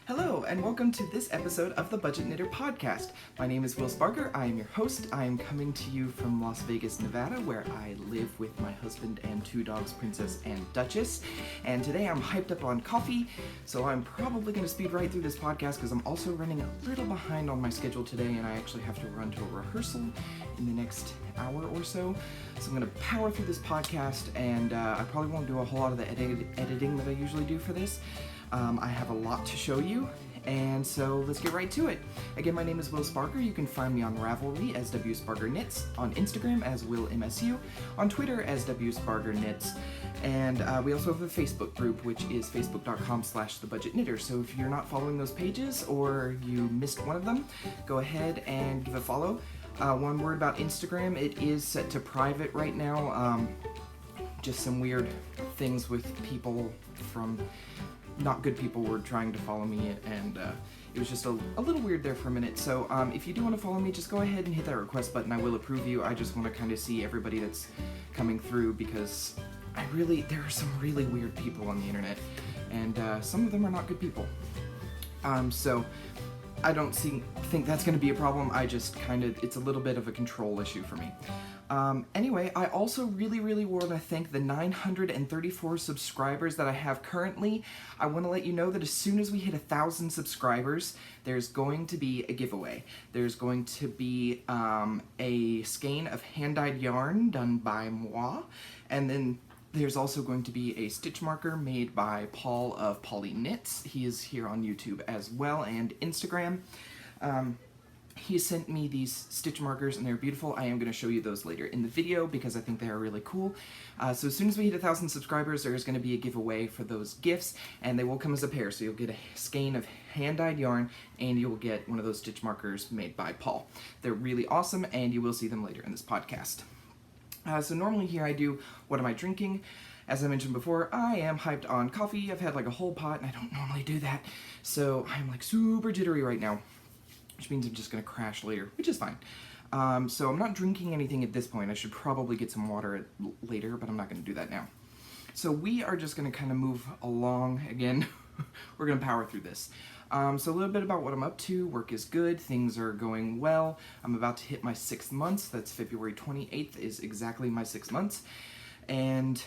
Hello, and welcome to this episode of the Budget Knitter Podcast. My name is Spargur. I am your host. I am coming to you from Las Vegas, Nevada, where I live with my husband and two dogs, Princess and Duchess. And today I'm hyped up on coffee, so I'm probably going to speed right through this podcast because I'm also running a little behind on my schedule today, and I actually have to run to a rehearsal in the next hour or so. So I'm going to power through this podcast, and I probably won't do a whole lot of the editing that I usually do for this. I have a lot to show you, and so let's get right to it. Again, my name is Spargur. You can find me on Ravelry as WSpargurKnits, on Instagram as WillMSU, on Twitter as WSpargurKnits, and we also have a Facebook group, which is facebook.com/thebudgetknitter. So if you're not following those pages or you missed one of them, go ahead and give a follow. One word about Instagram, it is set to private right now. Just some weird things with people from not good people were trying to follow me, and it was just a little weird there for a minute. So if you do want to follow me, just go ahead and hit that request button. I will approve you. I just want to kind of see everybody that's coming through, because there are some really weird people on the internet, and some of them are not good people. So I don't think that's going to be a problem. I just it's a little bit of a control issue for me. Anyway, I also really want to thank the 934 subscribers that I have currently. I want to let you know that as soon as we hit 1,000 subscribers, there's going to be a giveaway. There's going to be a skein of hand-dyed yarn done by moi, and then there's also going to be a stitch marker made by Paul of Polly Knits. He is here on YouTube as well, and Instagram. He sent me these stitch markers, and they're beautiful. I am going to show you those later in the video because I think they are really cool. So as soon as we hit 1,000 subscribers, there's going to be a giveaway for those gifts, and they will come as a pair. So you'll get a skein of hand-dyed yarn, and you will get one of those stitch markers made by Paul. They're really awesome, and you will see them later in this podcast. So normally here I do what am I drinking. As I mentioned before, I am hyped on coffee. I've had like a whole pot, and I don't normally do that. So I'm like super jittery right now, which means I'm just going to crash later, which is fine. So I'm not drinking anything at this point. I should probably get some water later, but I'm not going to do that now. So we are just going to kind of move along again. We're going to power through this. So a little bit about what I'm up to. Work is good. Things are going well. I'm about to hit my 6 months. That's February 28th is exactly my 6 months. And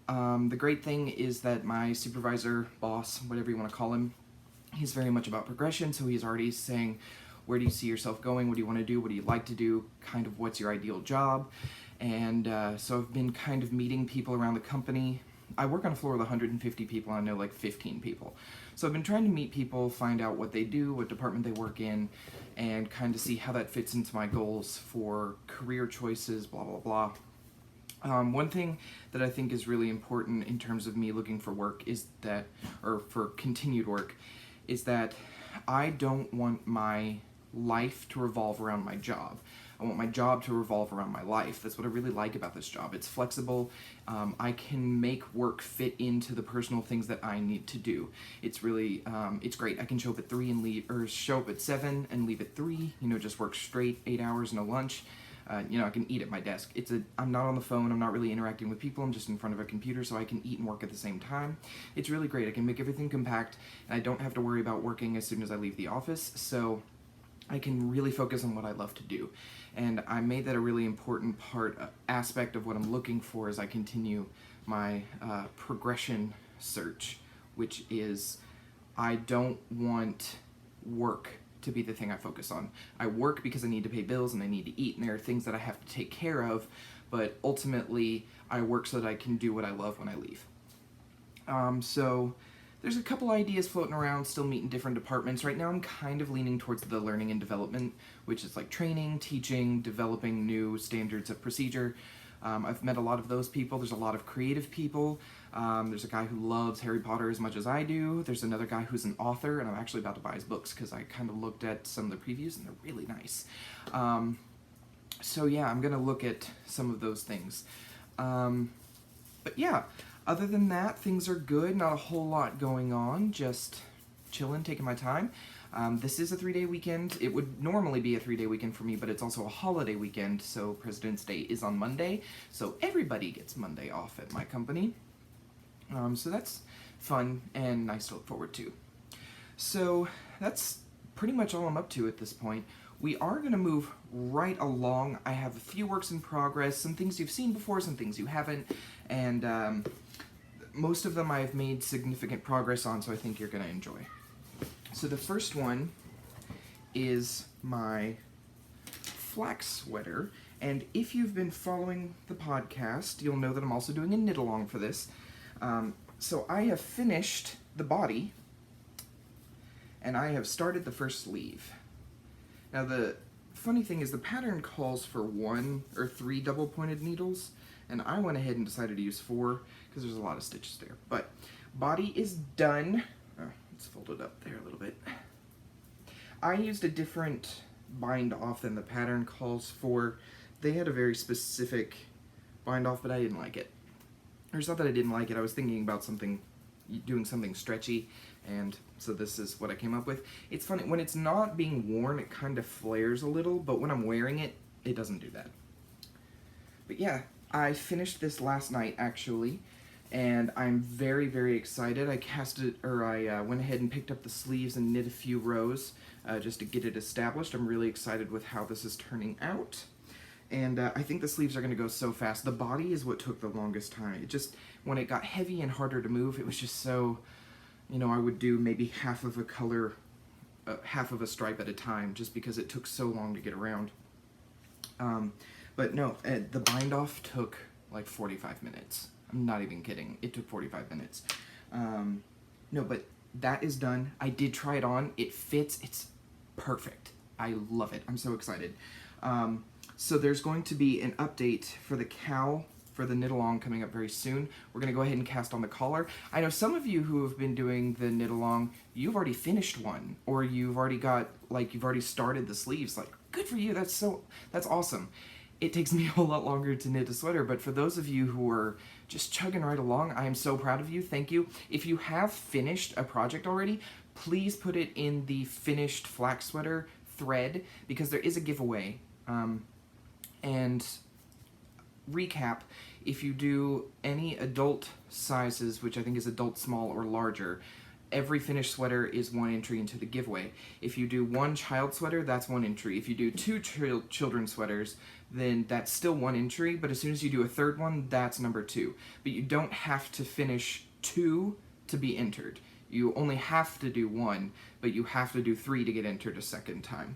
the great thing is that my supervisor, boss, whatever you want to call him, he's very much about progression. So he's already saying, where do you see yourself going? What do you want to do? What do you like to do? Kind of what's your ideal job? And so I've been kind of meeting people around the company. I work on a floor with 150 people, and I know like 15 people. So I've been trying to meet people, find out what they do, what department they work in, and kind of see how that fits into my goals for career choices, blah, blah, blah. One thing that I think is really important in terms of me looking for work is that, or for continued work, is that I don't want my life to revolve around my job. I want my job to revolve around my life. That's what I really like about this job. It's flexible. I can make work fit into the personal things that I need to do. It's really, it's great. I can show up at 3 and leave, or show up at 7 and leave at 3, just work straight 8 hours, no lunch. I can eat at my desk. I'm not on the phone, I'm not really interacting with people, I'm just in front of a computer, so I can eat and work at the same time. It's really great. I can make everything compact, and I don't have to worry about working as soon as I leave the office, so I can really focus on what I love to do. And I made that a really important aspect of what I'm looking for as I continue my progression search, which is I don't want work to be the thing I focus on. I work because I need to pay bills and I need to eat, and there are things that I have to take care of, but ultimately I work so that I can do what I love when I leave. So there's a couple ideas floating around, still meeting different departments. Right now I'm kind of leaning towards the learning and development, which is like training, teaching, developing new standards of procedure. I've met a lot of those people. There's a lot of creative people. There's a guy who loves Harry Potter as much as I do. There's another guy who's an author, and I'm actually about to buy his books because I kind of looked at some of the previews, and they're really nice. So yeah, I'm going to look at some of those things. But yeah, other than that, things are good. Not a whole lot going on. Just chilling, taking my time. This is a 3-day weekend. It would normally be a 3-day weekend for me, but it's also a holiday weekend, so President's Day is on Monday, so everybody gets Monday off at my company. So that's fun and nice to look forward to. So that's pretty much all I'm up to at this point. We are going to move right along. I have a few works in progress, some things you've seen before, some things you haven't, and most of them I've made significant progress on, so I think you're going to enjoy. So the first one is my Flax sweater, and if you've been following the podcast, you'll know that I'm also doing a knit along for this. So I have finished the body, and I have started the first sleeve. Now the funny thing is the pattern calls for 1 or 3 double-pointed needles, and I went ahead and decided to use 4 because there's a lot of stitches there. But body is done. Oh, let's fold it up there a little bit. I used a different bind off than the pattern calls for. They had a very specific bind off, but I didn't like it. Or it's not that I didn't like it, I was thinking about doing something stretchy, and so this is what I came up with. It's funny, when it's not being worn, it kind of flares a little, but when I'm wearing it, it doesn't do that. But yeah, I finished this last night, actually, and I'm very, very excited. I went ahead and picked up the sleeves and knit a few rows just to get it established. I'm really excited with how this is turning out. And I think the sleeves are going to go so fast. The body is what took the longest time. It just, when it got heavy and harder to move, it was just so, I would do maybe half of a color, half of a stripe at a time, just because it took so long to get around. But no, the bind off took like 45 minutes. I'm not even kidding. It took 45 minutes. No, but that is done. I did try it on. It fits. It's perfect. I love it. I'm so excited. So there's going to be an update for the cowl for the knit along coming up very soon. We're going to go ahead and cast on the collar. I know some of you who have been doing the knit along, you've already finished one, or you've already started the sleeves. Like, good for you. That's awesome. It takes me a whole lot longer to knit a sweater, but for those of you who are just chugging right along, I am so proud of you. Thank you. If you have finished a project already, please put it in the finished flax sweater thread, because there is a giveaway. And recap, if you do any adult sizes, which I think is adult small or larger, every finished sweater is 1 entry into the giveaway. If you do 1 child sweater, that's 1 entry. If you do 2 children's sweaters, then that's still 1 entry, but as soon as you do a 3rd one, that's number 2. But you don't have to finish 2 to be entered. You only have to do 1, but you have to do 3 to get entered a second time.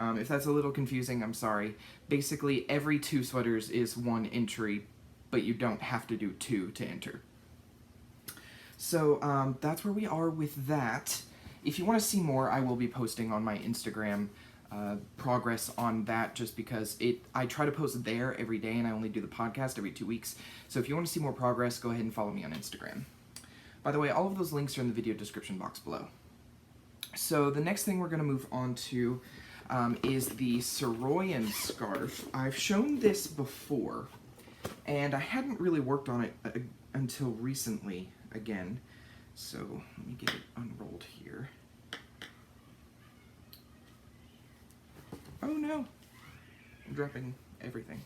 If that's a little confusing, I'm sorry. Basically, every 2 sweaters is 1 entry, but you don't have to do 2 to enter. So that's where we are with that. If you want to see more, I will be posting on my Instagram progress on that, just because I try to post there every day, and I only do the podcast every 2 weeks. So if you want to see more progress, go ahead and follow me on Instagram. By the way, all of those links are in the video description box below. So the next thing we're going to move on to is the Saroyan scarf. I've shown this before, and I hadn't really worked on it until recently again. So let me get it unrolled here. Oh no, I'm dropping everything.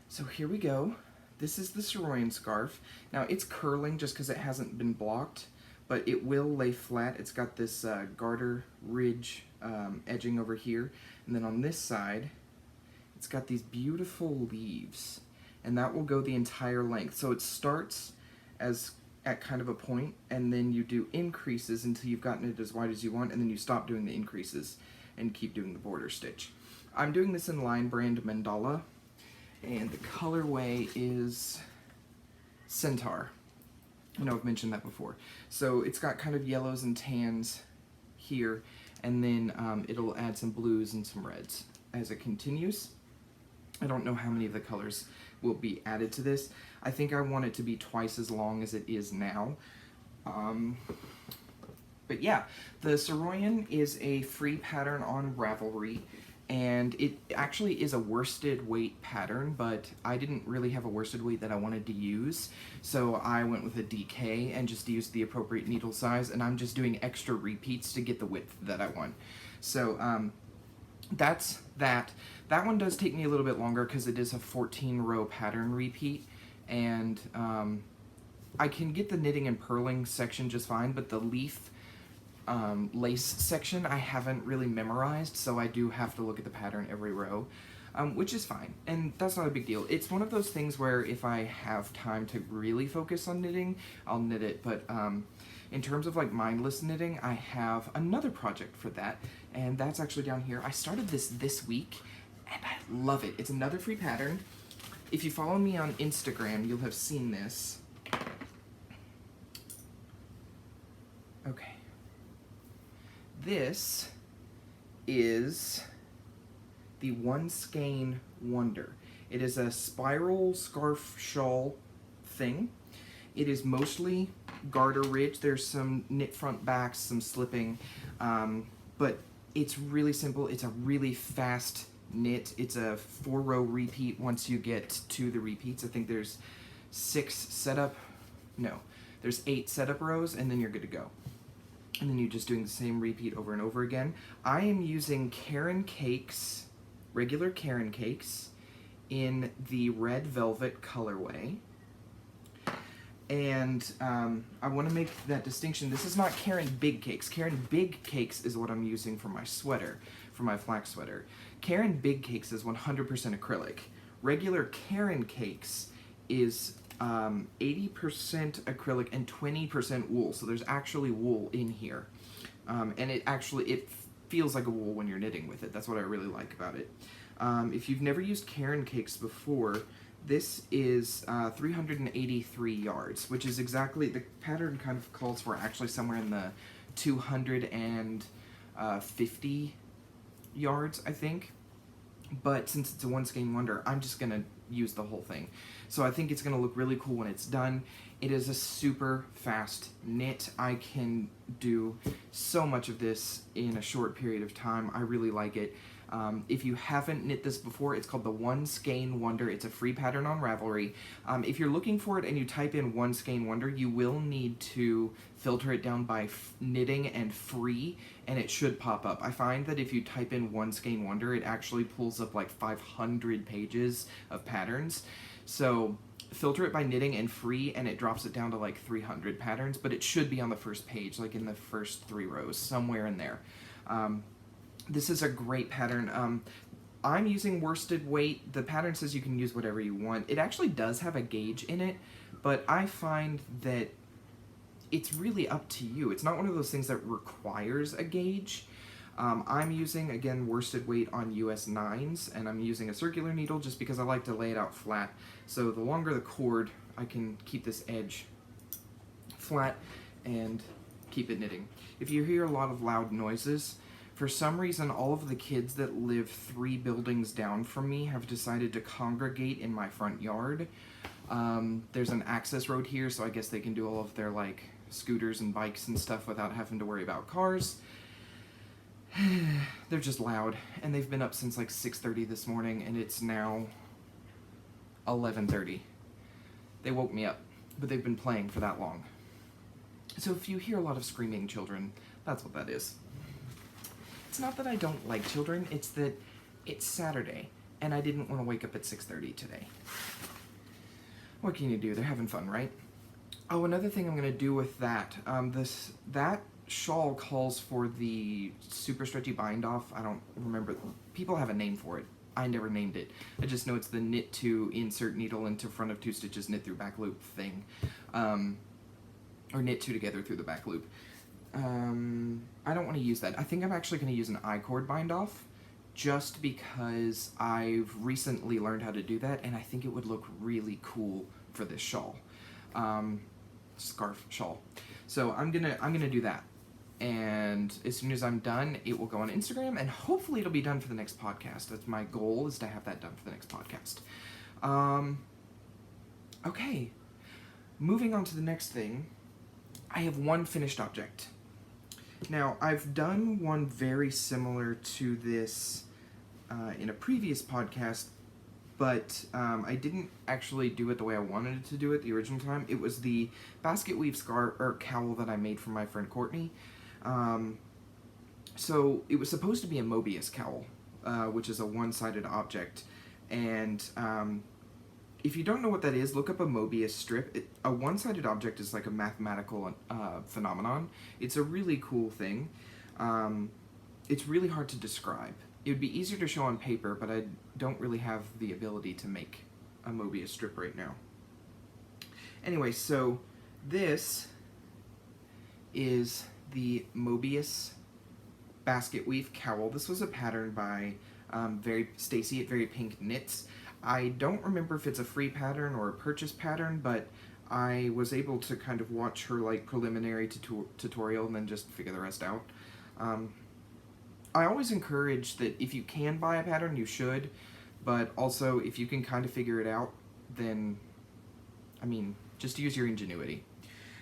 So here we go. This is the Saroyan scarf. Now it's curling just because it hasn't been blocked, but it will lay flat. It's got this garter ridge edging over here, and then on this side it's got these beautiful leaves, and that will go the entire length. So it starts at kind of a point, and then you do increases until you've gotten it as wide as you want, and then you stop doing the increases and keep doing the border stitch. I'm doing this in line brand Mandala, and the colorway is Centaur. I know I've mentioned that before. So it's got kind of yellows and tans here, and then it'll add some blues and some reds as it continues. I don't know how many of the colors will be added to this. I think I want it to be twice as long as it is now. But yeah, the Saroyan is a free pattern on Ravelry, and it actually is a worsted weight pattern, but I didn't really have a worsted weight that I wanted to use, so I went with a DK and just used the appropriate needle size, and I'm just doing extra repeats to get the width that I want. So that's that. That one does take me a little bit longer because it is a 14-row pattern repeat, and I can get the knitting and purling section just fine, but the leaf lace section I haven't really memorized, so I do have to look at the pattern every row, which is fine, and that's not a big deal. It's one of those things where if I have time to really focus on knitting, I'll knit it, but in terms of like mindless knitting, I have another project for that, and that's actually down here. I started this week, and I love it. It's another free pattern. If you follow me on Instagram, you'll have seen this. Okay. This is the One Skein Wonder. It is a spiral scarf shawl thing. It is mostly garter ridge. There's some knit front backs, some slipping, but it's really simple. It's a really fast knit. It's a 4-row repeat once you get to the repeats. I think there's 8 setup rows, and then you're good to go. And then you're just doing the same repeat over and over again. I am using Caron Cakes, regular Caron Cakes, in the red velvet colorway. And I want to make that distinction. This is not Caron Big Cakes. Caron Big Cakes is what I'm using for my sweater, for my Flax sweater. Caron Big Cakes is 100% acrylic. Regular Caron Cakes is 80% acrylic and 20% wool, so there's actually wool in here. And it feels like a wool when you're knitting with it. That's what I really like about it. If you've never used Caron Cakes before, this is 383 yards, which is exactly, the pattern kind of calls for actually somewhere in the 250 yards, I think. But since it's a One Skein Wonder, I'm just going to use the whole thing. So I think it's going to look really cool when it's done. It is a super fast knit. I can do so much of this in a short period of time. I really like it. If you haven't knit this before, it's called the One Skein Wonder. It's a free pattern on Ravelry. If you're looking for it and you type in One Skein Wonder, you will need to filter it down by knitting and free, and it should pop up. I find that if you type in One Skein Wonder, it actually pulls up like 500 pages of patterns. So filter it by knitting and free, and it drops it down to like 300 patterns, but it should be on the first page, like in the first 3 rows, somewhere in there. This is a great pattern. I'm using worsted weight. The pattern says you can use whatever you want. It actually does have a gauge in it, but I find that it's really up to you. It's not one of those things that requires a gauge. I'm using, again, worsted weight on US 9s, and I'm using a circular needle just because I like to lay it out flat. So the longer the cord, I can keep this edge flat and keep it knitting. If you hear a lot of loud noises, for some reason, all of the kids that live 3 buildings down from me have decided to congregate in my front yard. There's an access road here, so I guess they can do all of their like scooters and bikes and stuff without having to worry about cars. They're just loud, and they've been up since like 6:30 this morning, and it's now 11:30. They woke me up, but they've been playing for that long. So if you hear a lot of screaming children, that's what that is. It's not that I don't like children, it's that it's Saturday, and I didn't want to wake up at 6:30 today. What can you do? They're having fun, right? Oh, another thing I'm going to do with that, that shawl calls for the super stretchy bind off. I don't remember. People have a name for it. I never named it. I just know it's the knit to insert needle into front of 2 stitches, knit through back loop thing. Or knit 2 together through the back loop. I don't want to use that. I think I'm actually going to use an I-cord bind off just because I've recently learned how to do that, and I think it would look really cool for this shawl. Scarf shawl. So I'm gonna do that. And as soon as I'm done, it will go on Instagram, and hopefully it'll be done for the next podcast. That's my goal, is to have that done for the next podcast. Okay. Moving on to the next thing, I have one finished object. Now, I've done one very similar to this in a previous podcast, but I didn't actually do it the way I wanted to do it the original time. It was the basket weave cowl that I made for my friend Courtney. So it was supposed to be a Mobius cowl, which is a one-sided object, and if you don't know what that is, look up a Mobius strip. A one-sided object is like a mathematical phenomenon. It's a really cool thing. It's really hard to describe. It would be easier to show on paper, but I don't really have the ability to make a Mobius strip right now. Anyway, so this is the Mobius basket weave cowl. This was a pattern by Stacy at Very Pink Knits. I don't remember if it's a free pattern or a purchase pattern, but I was able to kind of watch her like preliminary tutorial and then just figure the rest out. I always encourage that if you can buy a pattern, you should, but also if you can kind of figure it out, then, I mean, just use your ingenuity.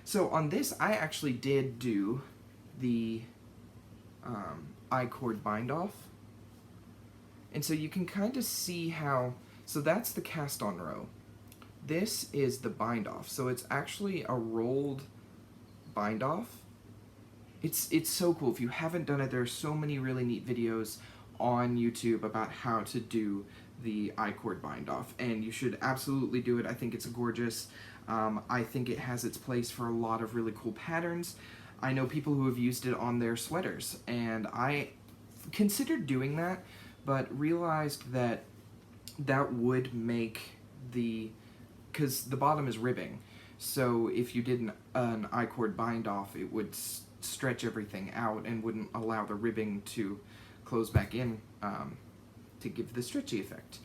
So on this, I actually did do the I-cord bind off. And so you can kind of see how, so that's the cast on row. This is the bind off. So it's actually a rolled bind off. It's so cool. If you haven't done it, there are so many really neat videos on YouTube about how to do the I-cord bind off, and you should absolutely do it. I think it's gorgeous. I think it has its place for a lot of really cool patterns. I know people who have used it on their sweaters, and I considered doing that, but realized that that would make because the bottom is ribbing, so if you did an I-cord bind off, it would stretch everything out and wouldn't allow the ribbing to close back in to give the stretchy effect.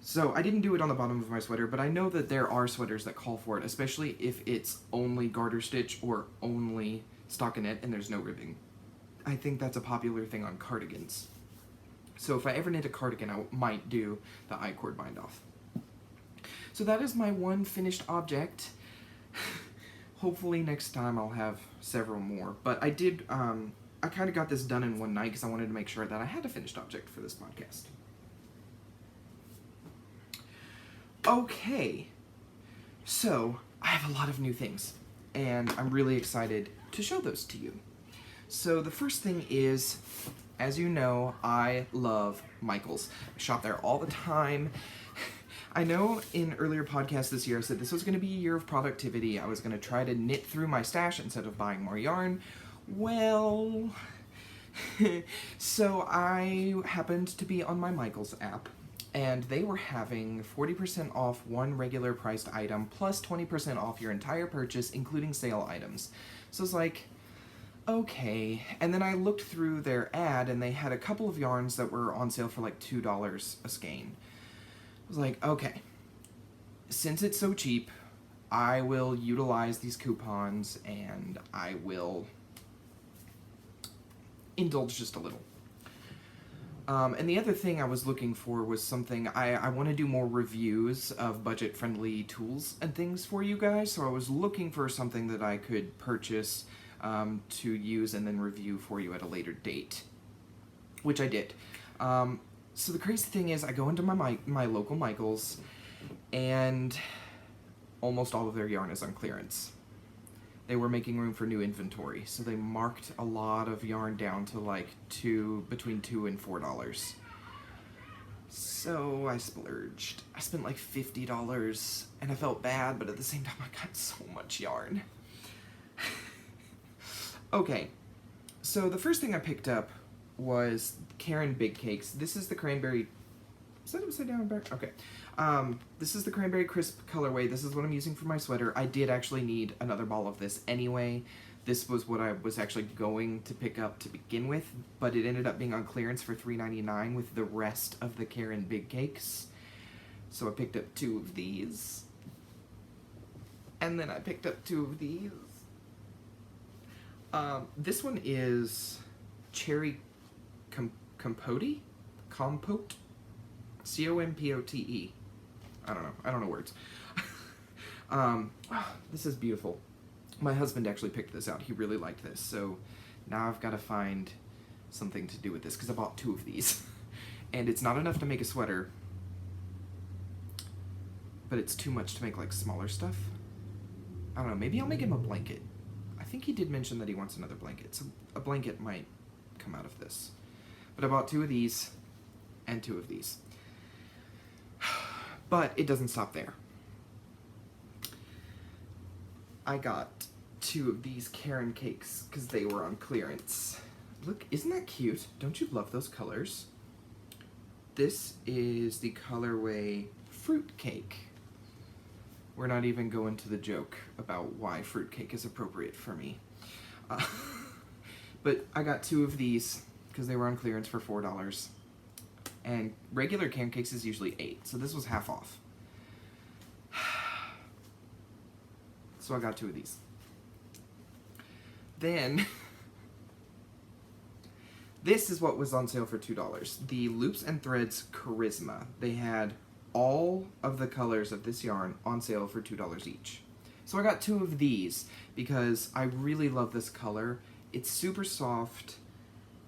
So I didn't do it on the bottom of my sweater, but I know that there are sweaters that call for it, especially if it's only garter stitch or only stockinette and there's no ribbing. I think that's a popular thing on cardigans. So if I ever knit a cardigan, I might do the I-cord bind off. So that is my one finished object. Hopefully next time I'll have several more, but I did, I kind of got this done in one night because I wanted to make sure that I had a finished object for this podcast. Okay, so I have a lot of new things, and I'm really excited to show those to you. So the first thing is, as you know, I love Michaels. I shop there all the time. I know in earlier podcasts this year I said this was going to be a year of productivity. I was going to try to knit through my stash instead of buying more yarn. Well, so I happened to be on my Michaels app, and they were having 40% off one regular priced item plus 20% off your entire purchase, including sale items. So it's like, okay. And then I looked through their ad, and they had a couple of yarns that were on sale for like $2 a skein. I was like, okay, since it's so cheap, I will utilize these coupons and I will indulge just a little. And the other thing I was looking for was something, I want to do more reviews of budget-friendly tools and things for you guys, so I was looking for something that I could purchase to use and then review for you at a later date, which I did. So the crazy thing is, I go into my local Michaels, and almost all of their yarn is on clearance. They were making room for new inventory, so they marked a lot of yarn down to like between $2 and $4. So I splurged. I spent like $50, and I felt bad, but at the same time I got so much yarn. Okay, so the first thing I picked up was Karen Big Cakes. This is the cranberry, is that upside down back? Okay. This is the cranberry crisp colorway. This is what I'm using for my sweater. I did actually need another ball of this anyway. This was what I was actually going to pick up to begin with, but it ended up being on clearance for $3.99 with the rest of the Karen Big Cakes. So I picked up 2 of these. And then I picked up 2 of these. This one is Cherry Compote? Compote? C-O-M-P-O-T-E. I don't know words. This is beautiful. My husband actually picked this out. He really liked this, so now I've got to find something to do with this, because I bought 2 of these. And it's not enough to make a sweater, but it's too much to make like smaller stuff. I don't know, maybe I'll make him a blanket. I think he did mention that he wants another blanket, so a blanket might come out of this. But I bought 2 of these and 2 of these. But it doesn't stop there. I got 2 of these Karen cakes because they were on clearance. Look, isn't that cute? Don't you love those colors? This is the colorway Fruitcake. We're not even going to the joke about why fruitcake is appropriate for me. But I got 2 of these because they were on clearance for $4. And regular Karen cakes is usually $8, so this was half off. So I got 2 of these. Then, this is what was on sale for $2. The Loops and Threads Charisma. They had all of the colors of this yarn on sale for $2 each. So I got 2 of these because I really love this color. It's super soft.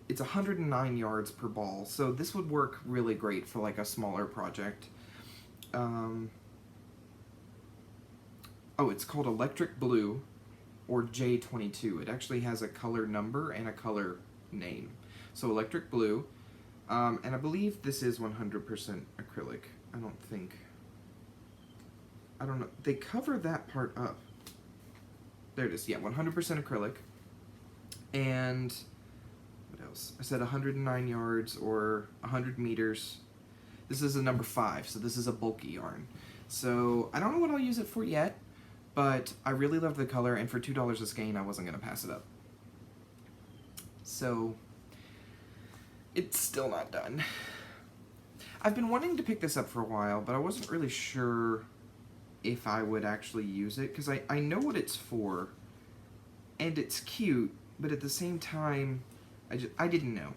It's 109 yards per ball, so this would work really great for like a smaller project. Oh, it's called Electric Blue, or J22. It actually has a color number and a color name. So Electric Blue, and I believe this is 100% acrylic. I don't know. They cover that part up. There it is. Yeah, 100% acrylic. And what else? I said 109 yards or 100 meters. This is a number 5, so this is a bulky yarn. So I don't know what I'll use it for yet, but I really love the color, and for $2 a skein, I wasn't going to pass it up. So it's still not done. I've been wanting to pick this up for a while, but I wasn't really sure if I would actually use it, because I know what it's for, and it's cute, but at the same time, I didn't know.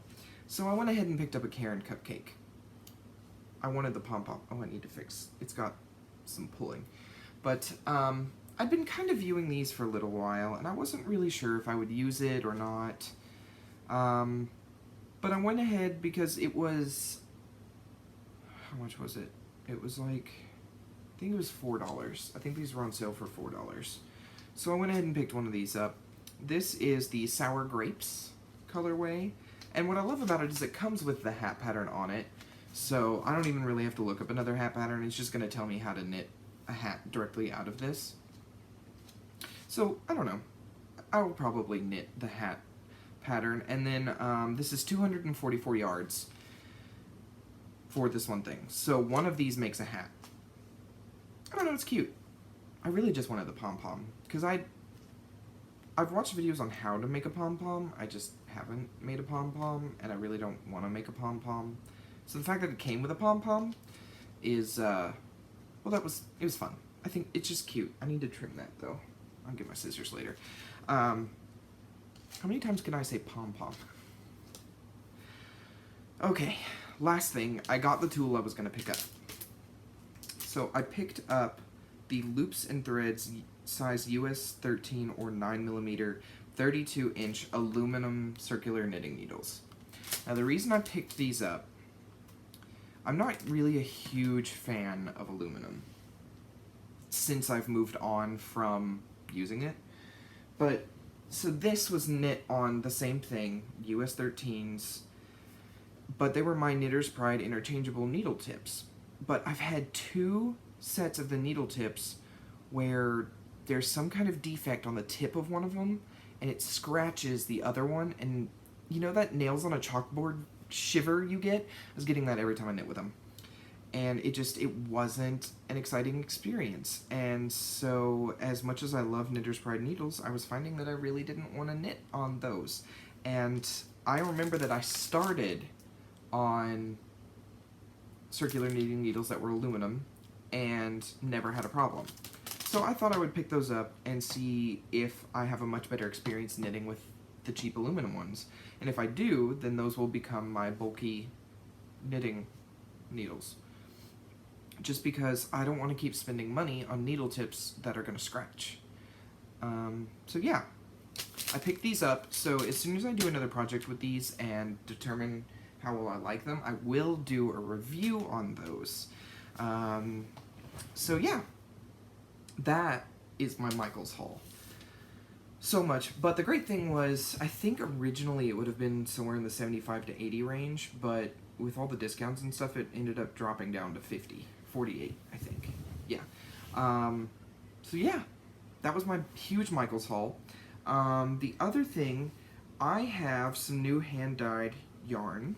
So I went ahead and picked up a Karen cupcake. I wanted the pom-pom. Oh, I need to fix. It's got some pulling. But I've been kind of viewing these for a little while, and I wasn't really sure if I would use it or not. But I went ahead because it was... How much was it? It was like... I think it was $4. I think these were on sale for $4. So I went ahead and picked one of these up. This is the Sour Grapes colorway, and what I love about it is it comes with the hat pattern on it, so I don't even really have to look up another hat pattern. It's just going to tell me how to knit a hat directly out of this. So, I don't know. I will probably knit the hat pattern, and then this is 244 yards for this one thing. So one of these makes a hat. I don't know, it's cute. I really just wanted the pom-pom, because I've watched videos on how to make a pom-pom. I just haven't made a pom-pom, and I really don't want to make a pom-pom. So the fact that it came with a pom-pom is, well, it was fun. I think it's just cute. I need to trim that, though. I'll get my scissors later. How many times can I say pom-pom? Okay, last thing. I got the tool I was going to pick up. So I picked up the Loops and Threads size US 13 or 9mm 32-inch aluminum circular knitting needles. Now the reason I picked these up, I'm not really a huge fan of aluminum since I've moved on from using it. But, so this was knit on the same thing, US 13s, but they were my Knitter's Pride interchangeable needle tips. But I've had 2 sets of the needle tips where there's some kind of defect on the tip of one of them, and it scratches the other one, and you know that nails on a chalkboard shiver you get? I was getting that every time I knit with them. And it wasn't an exciting experience. And so, as much as I love Knitter's Pride needles, I was finding that I really didn't want to knit on those. And I remember that I started on circular knitting needles that were aluminum and never had a problem. So I thought I would pick those up and see if I have a much better experience knitting with the cheap aluminum ones. And if I do, then those will become my bulky knitting needles. Just because I don't want to keep spending money on needle tips that are going to scratch. So yeah, I picked these up, so as soon as I do another project with these and determine how well I like them, I will do a review on those. So yeah, that is my Michaels haul. So much, but the great thing was, I think originally it would have been somewhere in the 75 to 80 range, but with all the discounts and stuff, it ended up dropping down to 50, 48, I think. Yeah. So yeah, that was my huge Michaels haul. The other thing, I have some new hand-dyed yarn,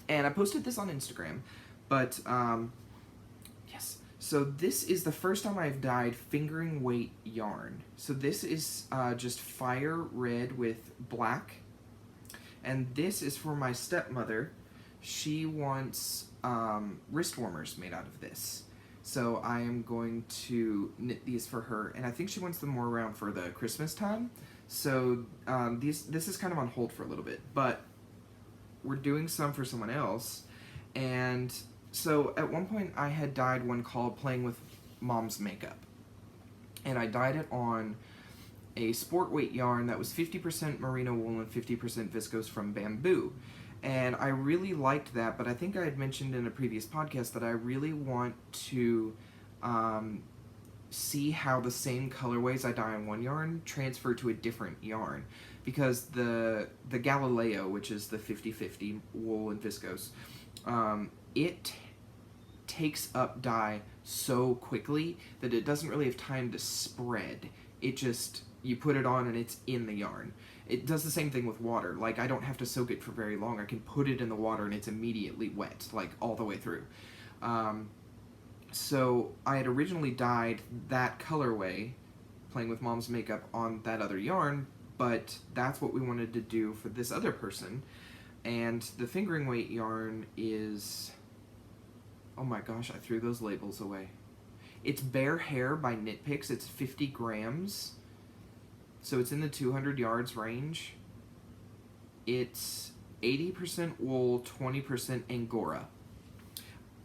and I posted this on Instagram, but yes. So this is the first time I've dyed fingering weight yarn. So this is just fire red with black, and this is for my stepmother. She wants wrist warmers made out of this. So I am going to knit these for her, and I think she wants them more around for the Christmas time. So this is kind of on hold for a little bit, but we're doing some for someone else. And so at one point I had dyed one called Playing with Mom's Makeup, and I dyed it on a sport weight yarn that was 50% merino wool and 50% viscose from bamboo. And I really liked that, but I think I had mentioned in a previous podcast that I really want to see how the same colorways I dye on one yarn transfer to a different yarn. Because the Galileo, which is the 50-50 wool and viscose, it takes up dye so quickly that it doesn't really have time to spread. It just, you put it on and it's in the yarn. It does the same thing with water. Like, I don't have to soak it for very long. I can put it in the water and it's immediately wet, like, all the way through. So I had originally dyed that colorway, Playing with Mom's Makeup, on that other yarn, but that's what we wanted to do for this other person. And the fingering weight yarn is... oh my gosh, I threw those labels away. It's Bare Hair by Knit Picks. It's 50 grams. So it's in the 200 yards range. It's 80% wool, 20% Angora.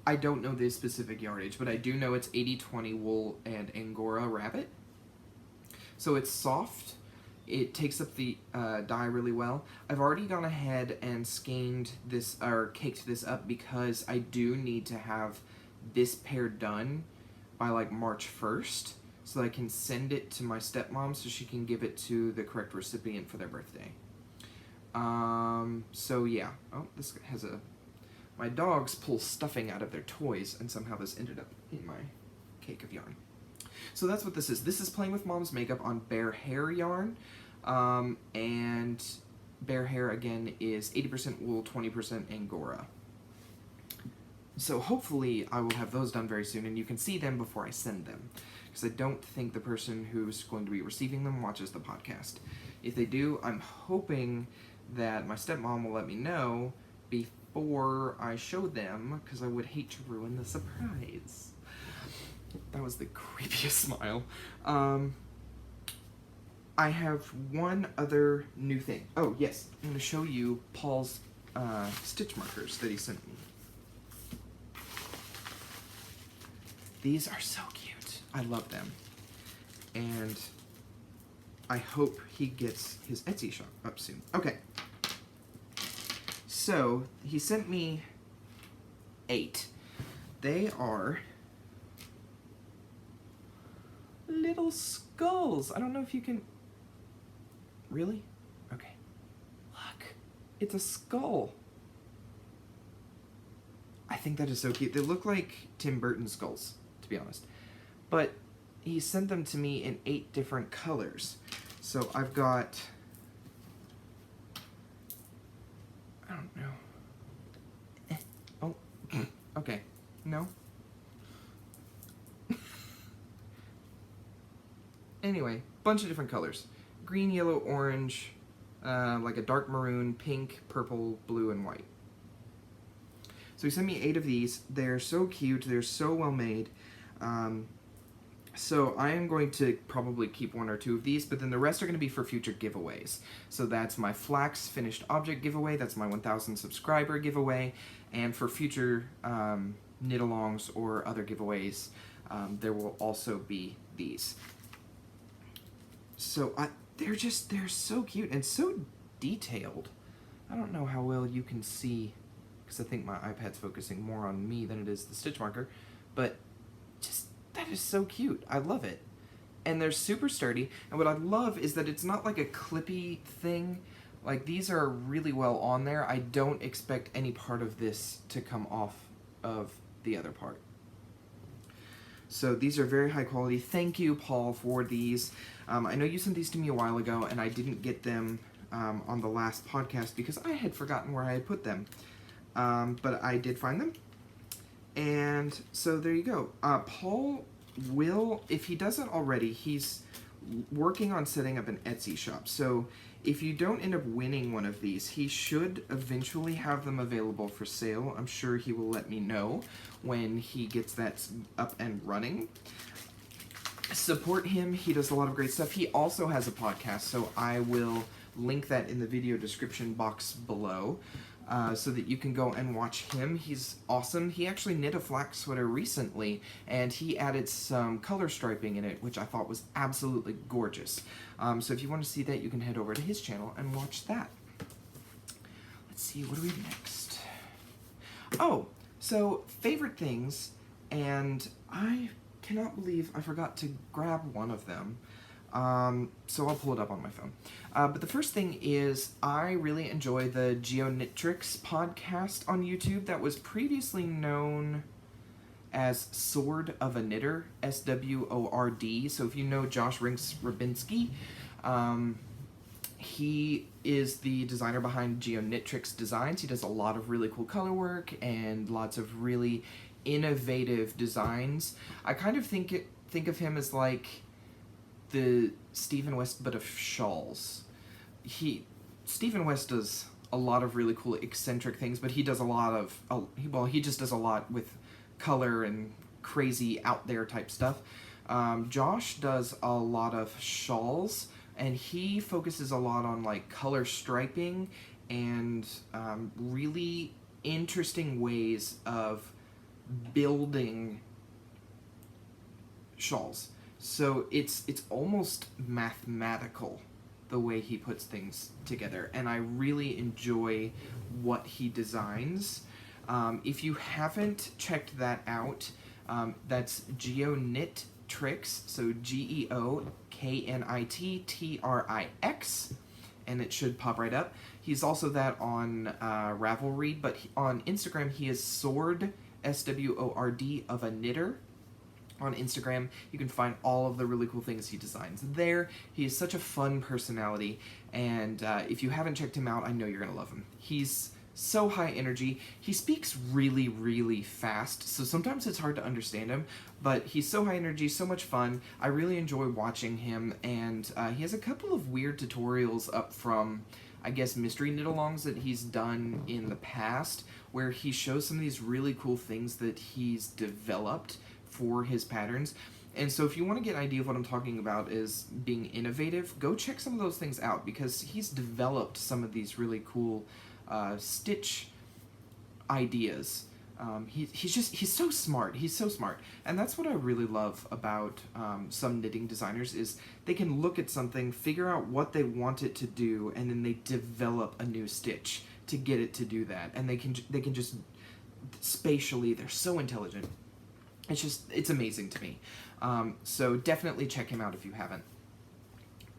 I don't know the specific yardage, but I do know it's 80-20 wool and Angora rabbit. So it's soft. It takes up the dye really well. I've already gone ahead and skeined this, or caked this up, because I do need to have this pair done by like March 1st, so that I can send it to my stepmom so she can give it to the correct recipient for their birthday. So yeah. Oh, this has a... my dogs pull stuffing out of their toys, and somehow this ended up in my cake of yarn. So that's what this is. This is Playing with Mom's Makeup on Bare Hair yarn. And Bare Hair, again, is 80% wool, 20% Angora. So hopefully I will have those done very soon, and you can see them before I send them, because I don't think the person who's going to be receiving them watches the podcast. If they do, I'm hoping that my stepmom will let me know before I show them, because I would hate to ruin the surprise. That was the creepiest smile. I have one other new thing. Oh, yes. I'm going to show you Paul's stitch markers that he sent me. These are so cute. I love them. And I hope he gets his Etsy shop up soon. Okay. So, he sent me 8. They are little skulls. I don't know if you can... Really? Okay. Look. It's a skull. I think that is so cute. They look like Tim Burton skulls, to be honest. But he sent them to me in 8 different colors. So I've got... I don't know. Oh. Okay. No? Anyway, bunch of different colors. Green, yellow, orange, like a dark maroon, pink, purple, blue, and white. So he sent me 8 of these. They're so cute. They're so well made. So I am going to probably keep 1 or 2 of these, but then the rest are going to be for future giveaways. So that's my Flax finished object giveaway. That's my 1,000 subscriber giveaway. And for future knit-alongs or other giveaways, there will also be these. So they're so cute and so detailed. I don't know how well you can see, because I think my iPad's focusing more on me than it is the stitch marker, but just, that is so cute. I love it. And they're super sturdy, and what I love is that it's not like a clippy thing. Like, these are really well on there. I don't expect any part of this to come off of the other part. So these are very high quality. Thank you, Paul, for these. I know you sent these to me a while ago, and I didn't get them on the last podcast because I had forgotten where I had put them. But I did find them. And so there you go. Paul will, if he doesn't already, he's working on setting up an Etsy shop. So if you don't end up winning one of these, he should eventually have them available for sale. I'm sure he will let me know when he gets that up and running. Support him. He does a lot of great stuff. He also has a podcast, so I will link that in the video description box below. So that you can go and watch him. He's awesome. He actually knit a Flax sweater recently, and he added some color striping in it, which I thought was absolutely gorgeous. So if you want to see that, you can head over to his channel and watch that. Let's see, what do we have next? Oh, so favorite things, and I cannot believe I forgot to grab one of them. So I'll pull it up on my phone. But the first thing is I really enjoy the GeoKnittrix podcast on YouTube that was previously known as Sword of a Knitter, SWORD. So if you know Josh Rinks-Rabinski, he is the designer behind GeoKnittrix Designs. He does a lot of really cool color work and lots of really innovative designs. I kind of think of him as like the Stephen West, but of shawls. Stephen West does a lot of really cool eccentric things, but he does a lot of, he just does a lot with color and crazy out there type stuff. Josh does a lot of shawls, and he focuses a lot on like color striping and really interesting ways of building shawls. So it's almost mathematical the way he puts things together, and I really enjoy what he designs. If you haven't checked that out, that's GeoKnittrix, so GeoKnittrix, and it should pop right up. He's also that on Ravelry, but on Instagram he is Sword, SWORD, of a Knitter. On Instagram, you can find all of the really cool things he designs there. He is such a fun personality, and if you haven't checked him out, I know you're going to love him. He's so high energy. He speaks really, really fast, so sometimes it's hard to understand him, but he's so high energy, so much fun. I really enjoy watching him, and he has a couple of weird tutorials up from, I guess, mystery knit-alongs that he's done in the past, where he shows some of these really cool things that he's developed for his patterns. And so if you want to get an idea of what I'm talking about is being innovative, go check some of those things out, because he's developed some of these really cool stitch ideas. He's so smart. He's so smart. And that's what I really love about some knitting designers, is they can look at something, figure out what they want it to do, and then they develop a new stitch to get it to do that. And they can just spatially, they're so intelligent. It's amazing to me. So definitely check him out if you haven't.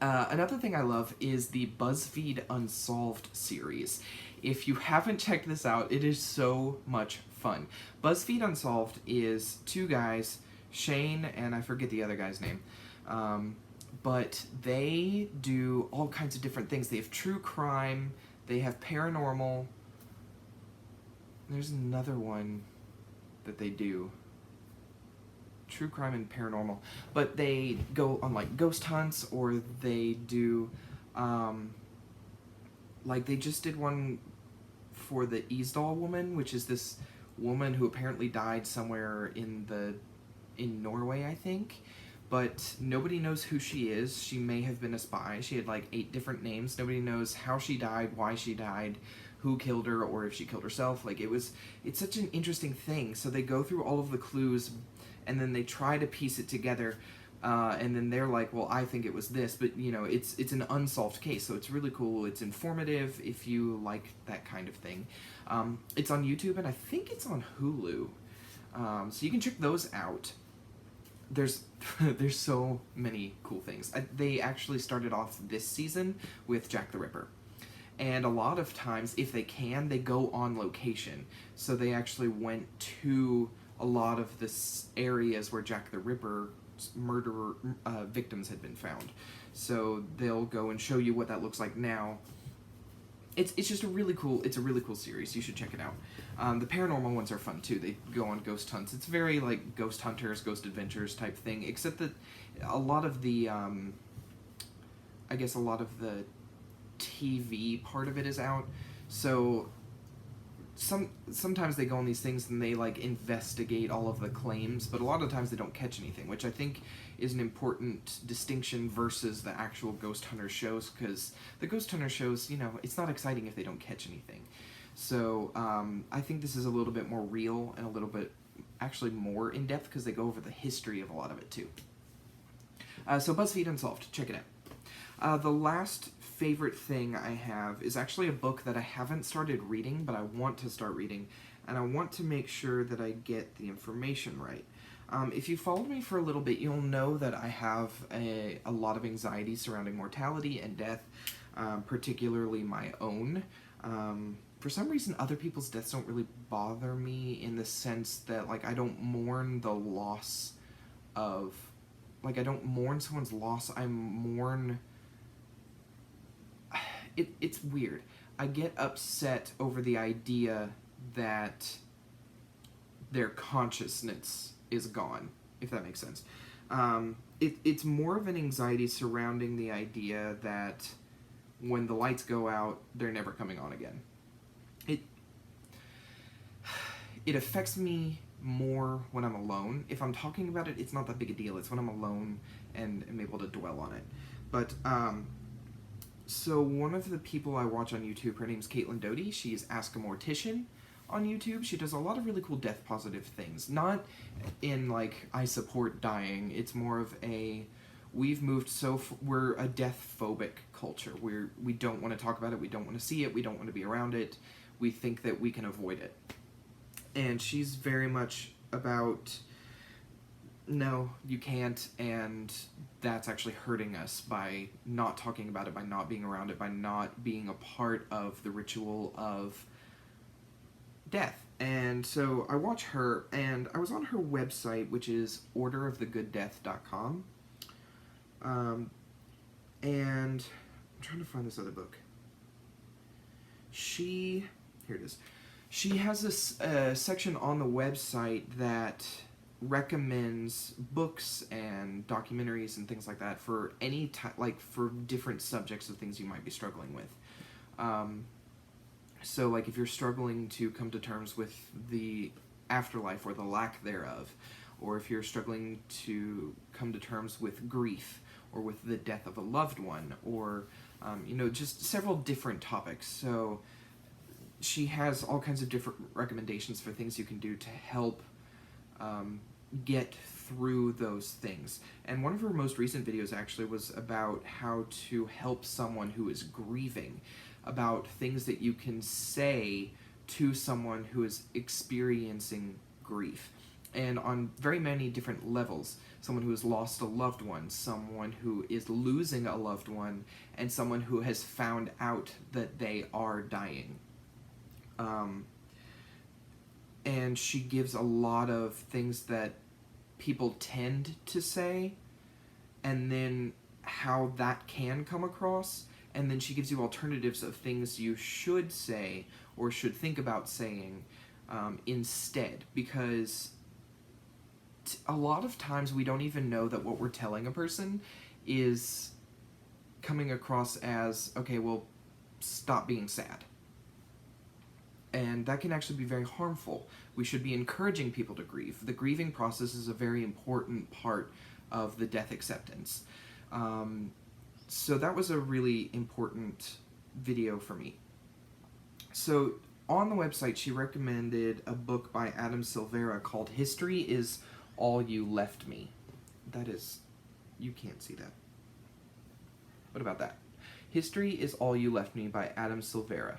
Another thing I love is the BuzzFeed Unsolved series. If you haven't checked this out, it is so much fun. BuzzFeed Unsolved is two guys, Shane and I forget the other guy's name, but they do all kinds of different things. They have true crime, they have paranormal, there's another one that they do. True crime and paranormal, but they go on like ghost hunts, or they do like they just did one for the Easdal woman, which is this woman who apparently died somewhere in Norway, I think, but nobody knows who she is. She may have been a spy. She had like 8 different names. Nobody knows how she died, why she died, who killed her, or if she killed herself. Like it's such an interesting thing. So they go through all of the clues, and then they try to piece it together, and then they're like, well, I think it was this, but you know, it's an unsolved case, so it's really cool. It's informative if you like that kind of thing. It's on YouTube, and I think it's on Hulu, so you can check those out. There's so many cool things. They actually started off this season with Jack the Ripper. And a lot of times, if they can, they go on location. So they actually went to a lot of the areas where Jack the Ripper murderer victims had been found. So they'll go and show you what that looks like now. It's just a really cool series. You should check it out. The paranormal ones are fun too. They go on ghost hunts. It's very like Ghost Hunters, Ghost Adventures type thing, except that a lot of the I guess a lot of the TV part of it is out. So sometimes they go on these things and they like investigate all of the claims, but a lot of times they don't catch anything, which I think is an important distinction versus the actual Ghost Hunter shows, because the Ghost Hunter shows, you know, it's not exciting if they don't catch anything. So I think this is a little bit more real and a little bit actually more in-depth because they go over the history of a lot of it too. So BuzzFeed Unsolved, check it out. The last favorite thing I have is actually a book that I haven't started reading, but I want to start reading, and I want to make sure that I get the information right. If you followed me for a little bit, you'll know that I have a lot of anxiety surrounding mortality and death, particularly my own. For some reason, other people's deaths don't really bother me in the sense that, like, I don't mourn the loss of... Like, I don't mourn someone's loss, I mourn... It's weird. I get upset over the idea that their consciousness is gone, if that makes sense. It's more of an anxiety surrounding the idea that when the lights go out, they're never coming on again. It affects me more when I'm alone. If I'm talking about it, it's not that big a deal. It's when I'm alone and am able to dwell on it. But, so one of the people I watch on YouTube, her name's Caitlin Doty. She's Ask a Mortician on YouTube. She does a lot of really cool death positive things. Not in, like, I support dying. It's more of a, we've moved we're a death phobic culture. We don't want to talk about it. We don't want to see it. We don't want to be around it. We think that we can avoid it. And she's very much about, no, you can't, and that's actually hurting us by not talking about it, by not being around it, by not being a part of the ritual of death. And so I watch her, and I was on her website, which is orderofthegooddeath.com, and I'm trying to find this other book. Here it is. She has this section on the website that recommends books and documentaries and things like that for any type, like for different subjects of things you might be struggling with. So like if you're struggling to come to terms with the afterlife or the lack thereof, or if you're struggling to come to terms with grief or with the death of a loved one, or you know, just several different topics. So she has all kinds of different recommendations for things you can do to help get through those things. And one of her most recent videos actually was about how to help someone who is grieving, about things that you can say to someone who is experiencing grief. And on very many different levels. Someone who has lost a loved one, someone who is losing a loved one, and someone who has found out that they are dying. And she gives a lot of things that people tend to say, and then how that can come across, and then she gives you alternatives of things you should say or should think about saying instead, because a lot of times we don't even know that what we're telling a person is coming across as, okay, well, stop being sad. And that can actually be very harmful. We should be encouraging people to grieve. The grieving process is a very important part of the death acceptance. So that was a really important video for me. So on the website, she recommended a book by Adam Silvera called History is All You Left Me. That is, you can't see that. What about that? History is All You Left Me by Adam Silvera.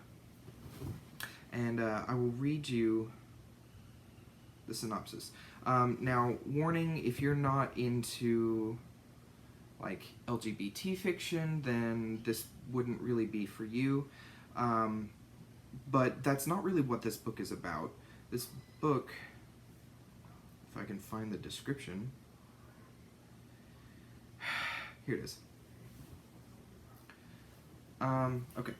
And I will read you the synopsis. Now, warning, if you're not into, like, LGBT fiction, then this wouldn't really be for you. But that's not really what this book is about. This book... if I can find the description. Here it is. Okay.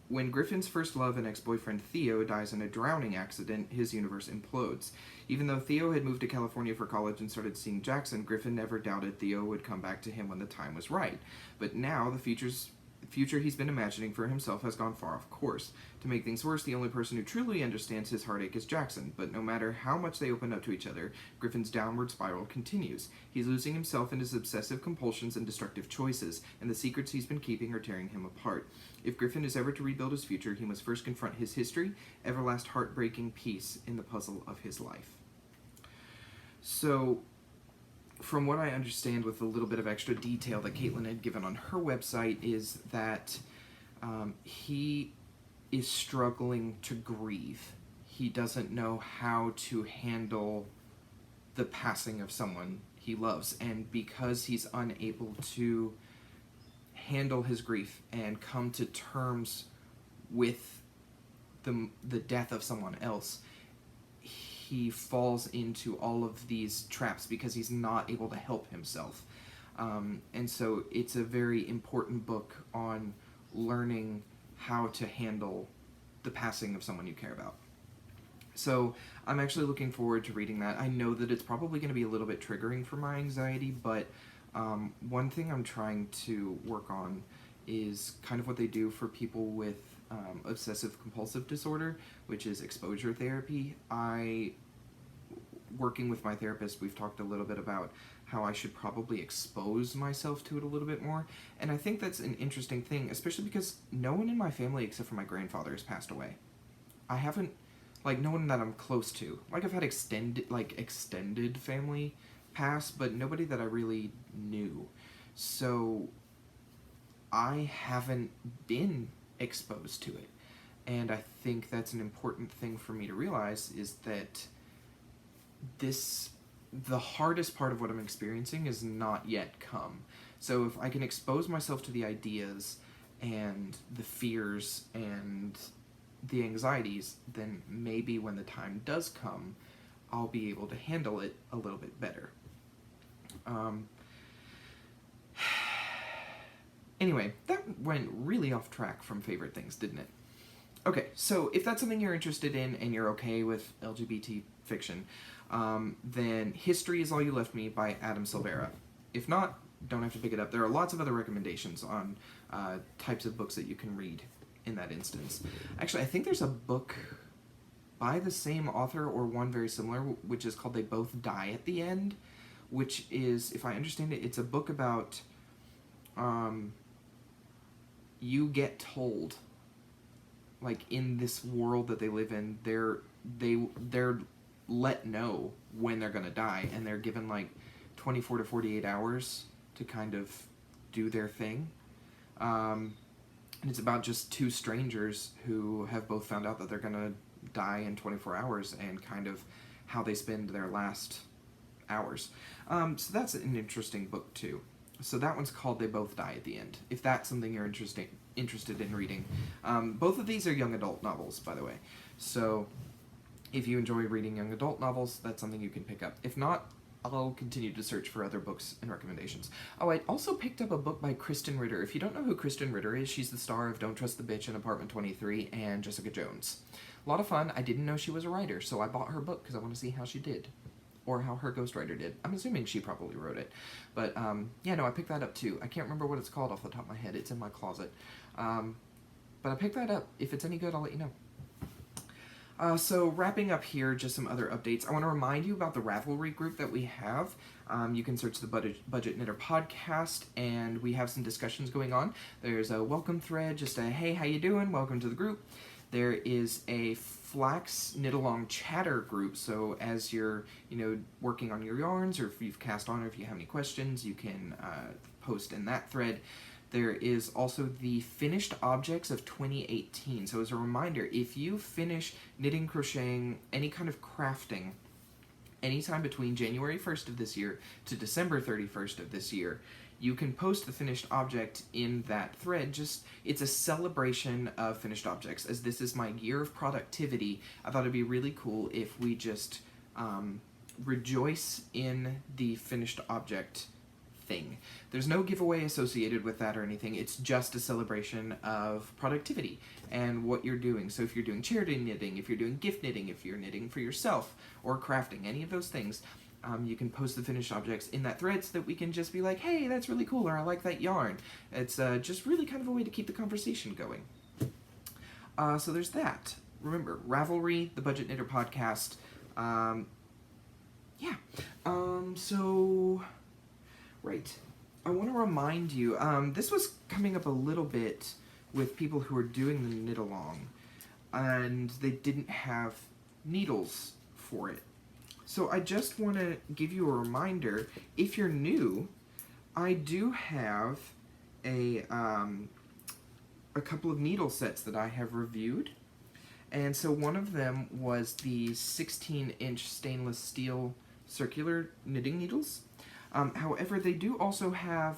When Griffin's first love and ex-boyfriend Theo dies in a drowning accident, his universe implodes. Even though Theo had moved to California for college and started seeing Jackson, Griffin never doubted Theo would come back to him when the time was right. But now, the future he's been imagining for himself has gone far off course. To make things worse, the only person who truly understands his heartache is Jackson, but no matter how much they open up to each other, Griffin's downward spiral continues. He's losing himself in his obsessive compulsions and destructive choices, and the secrets he's been keeping are tearing him apart. If Griffin is ever to rebuild his future, he must first confront his history, everlast heartbreaking piece in the puzzle of his life. So, from what I understand with a little bit of extra detail that Caitlin had given on her website, is that he is struggling to grieve. He doesn't know how to handle the passing of someone he loves, and because he's unable to handle his grief and come to terms with the death of someone else, he falls into all of these traps because he's not able to help himself. And so it's a very important book on learning how to handle the passing of someone you care about. So I'm actually looking forward to reading that. I know that it's probably going to be a little bit triggering for my anxiety, but one thing I'm trying to work on is kind of what they do for people with obsessive compulsive disorder, which is exposure therapy. Working with my therapist, we've talked a little bit about how I should probably expose myself to it a little bit more, and I think that's an interesting thing, especially because no one in my family except for my grandfather has passed away. I haven't, no one that I'm close to. I've had extended family pass, but nobody that I really knew. So I haven't been exposed to it, and I think that's an important thing for me to realize, is that the hardest part of what I'm experiencing is not yet come. So if I can expose myself to the ideas and the fears and the anxieties, then maybe when the time does come, I'll be able to handle it a little bit better. Anyway, that went really off track from favorite things, didn't it? Okay, so if that's something you're interested in and you're okay with LGBT fiction, then History Is All You Left Me by Adam Silvera. If not, don't have to pick it up. There are lots of other recommendations on types of books that you can read in that instance. Actually, I think there's a book by the same author, or one very similar, which is called They Both Die at the End, which is, if I understand it, it's a book about you get told, in this world that they live in, they're let know when they're gonna die, and they're given 24 to 48 hours to kind of do their thing. And it's about just two strangers who have both found out that they're gonna die in 24 hours, and kind of how they spend their last hours. So that's an interesting book too. So that one's called They Both Die at the End, if that's something you're interested in reading. Both of these are young adult novels, by the way. So if you enjoy reading young adult novels, that's something you can pick up. If not, I'll continue to search for other books and recommendations. Oh, I also picked up a book by Kristen Ritter. If you don't know who Kristen Ritter is, she's the star of Don't Trust the Bitch in Apartment 23 and Jessica Jones. A lot of fun. I didn't know she was a writer, so I bought her book because I want to see how she did. Or how her ghostwriter did. I'm assuming she probably wrote it. But, I picked that up too. I can't remember what it's called off the top of my head. It's in my closet. But I picked that up. If it's any good, I'll let you know. So wrapping up here, just some other updates. I want to remind you about the Ravelry group that we have. You can search the Budget Knitter podcast, and we have some discussions going on. There's a welcome thread, just a, hey, how you doing? Welcome to the group. There is a Flax knit-along chatter group, so as you're, working on your yarns, or if you've cast on, or if you have any questions, you can post in that thread. There is also the Finished Objects of 2018. So as a reminder, if you finish knitting, crocheting, any kind of crafting, anytime between January 1st of this year to December 31st of this year, you can post the finished object in that thread. It's a celebration of finished objects. As this is my year of productivity, I thought it'd be really cool if we just rejoice in the finished object thing. There's no giveaway associated with that or anything. It's just a celebration of productivity and what you're doing. So if you're doing charity knitting, if you're doing gift knitting, if you're knitting for yourself or crafting, any of those things, you can post the finished objects in that thread so that we can just be like, hey, that's really cool, or I like that yarn. It's just really kind of a way to keep the conversation going. So there's that. Remember, Ravelry, the Budget Knitter podcast. Right. I want to remind you, this was coming up a little bit with people who are doing the knit along, and they didn't have needles for it. So I just want to give you a reminder, if you're new, I do have a couple of needle sets that I have reviewed. And so one of them was the 16-inch stainless steel circular knitting needles. However, they do also have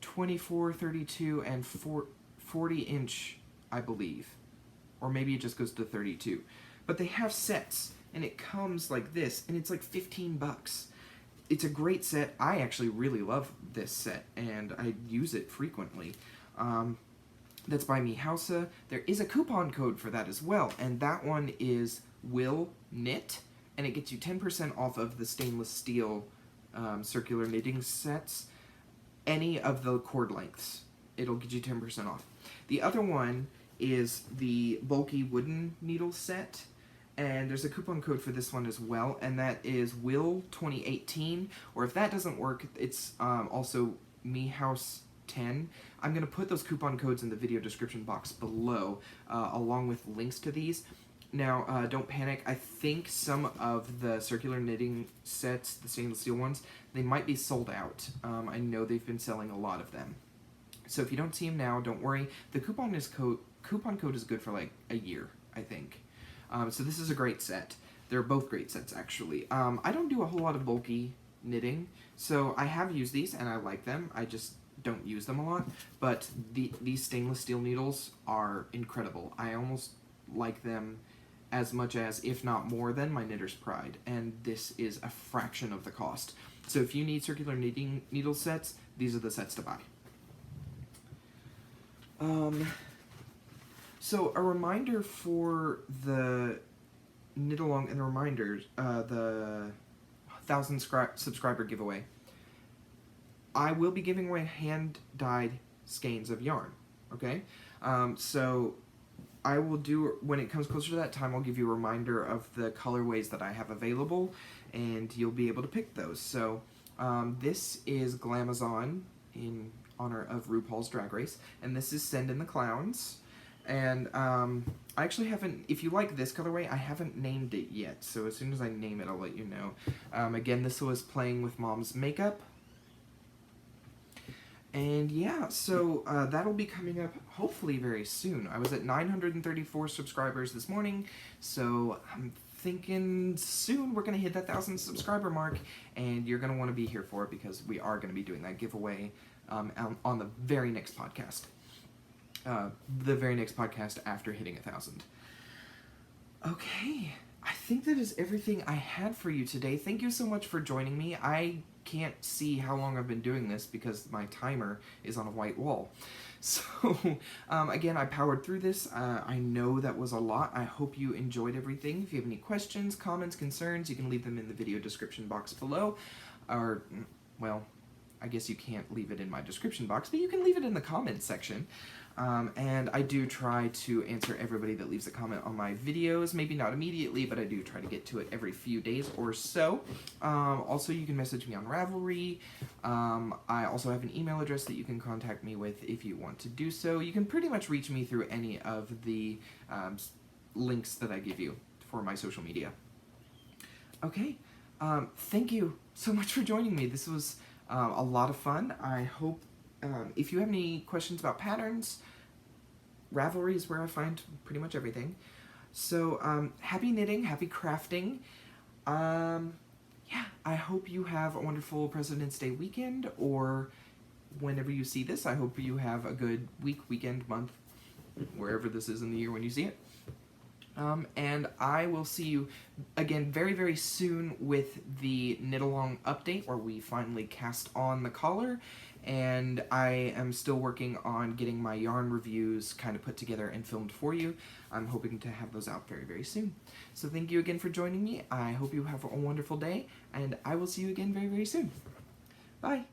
24, 32, and 40-inch, I believe. Or maybe it just goes to 32. But they have sets, and it comes like this, and it's like $15. It's a great set. I actually really love this set, and I use it frequently. That's by Mehousa. There is a coupon code for that as well, and that one is WillKnit, and it gets you 10% off of the stainless steel circular knitting sets, any of the cord lengths. It'll get you 10% off. The other one is the bulky wooden needle set, and there's a coupon code for this one as well, and that is Will2018, or if that doesn't work, it's also Mehouse10. I'm going to put those coupon codes in the video description box below, along with links to these. Now, don't panic. I think some of the circular knitting sets, the stainless steel ones, they might be sold out. I know they've been selling a lot of them. So if you don't see them now, don't worry. The coupon code is good for like a year, I think. So this is a great set. They're both great sets, actually. I don't do a whole lot of bulky knitting, so I have used these and I like them. I just don't use them a lot. But these stainless steel needles are incredible. I almost like them as much as, if not more than, my Knitter's Pride, and this is a fraction of the cost. So if you need circular knitting needle sets, these are the sets to buy. So a reminder for the knit along and the reminders, the 1,000 subscriber giveaway. I will be giving away hand-dyed skeins of yarn, okay? So I will do, when it comes closer to that time, I'll give you a reminder of the colorways that I have available, and you'll be able to pick those. So this is Glamazon in honor of RuPaul's Drag Race, and this is Send in the Clowns. And I actually haven't, if you like this colorway, I haven't named it yet, so as soon as I name it, I'll let you know. Again, this was Playing with Mom's Makeup. And yeah, so that'll be coming up hopefully very soon. I was at 934 subscribers this morning, so I'm thinking soon we're going to hit that 1,000 subscriber mark, and you're going to want to be here for it because we are going to be doing that giveaway on the very next podcast. The very next podcast after hitting 1,000. Okay, I think that is everything I had for you today. Thank you so much for joining me. I can't see how long I've been doing this because my timer is on a white wall. So, again, I powered through this. I know that was a lot. I hope you enjoyed everything. If you have any questions, comments, concerns, you can leave them in the video description box below. Or, well, I guess you can't leave it in my description box, but you can leave it in the comments section. And I do try to answer everybody that leaves a comment on my videos. Maybe not immediately, but I do try to get to it every few days or so. Also, you can message me on Ravelry. I also have an email address that you can contact me with if you want to do so. You can pretty much reach me through any of the links that I give you for my social media. Okay, thank you so much for joining me. This was a lot of fun. I hope if you have any questions about patterns, Ravelry is where I find pretty much everything. So, happy knitting, happy crafting. Yeah, I hope you have a wonderful President's Day weekend, or whenever you see this, I hope you have a good week, weekend, month, wherever this is in the year when you see it. And I will see you again very, very soon with the knit along update where we finally cast on the collar. And I am still working on getting my yarn reviews kind of put together and filmed for you. I'm hoping to have those out very, very soon. So thank you again for joining me. I hope you have a wonderful day, and I will see you again very, very soon. Bye!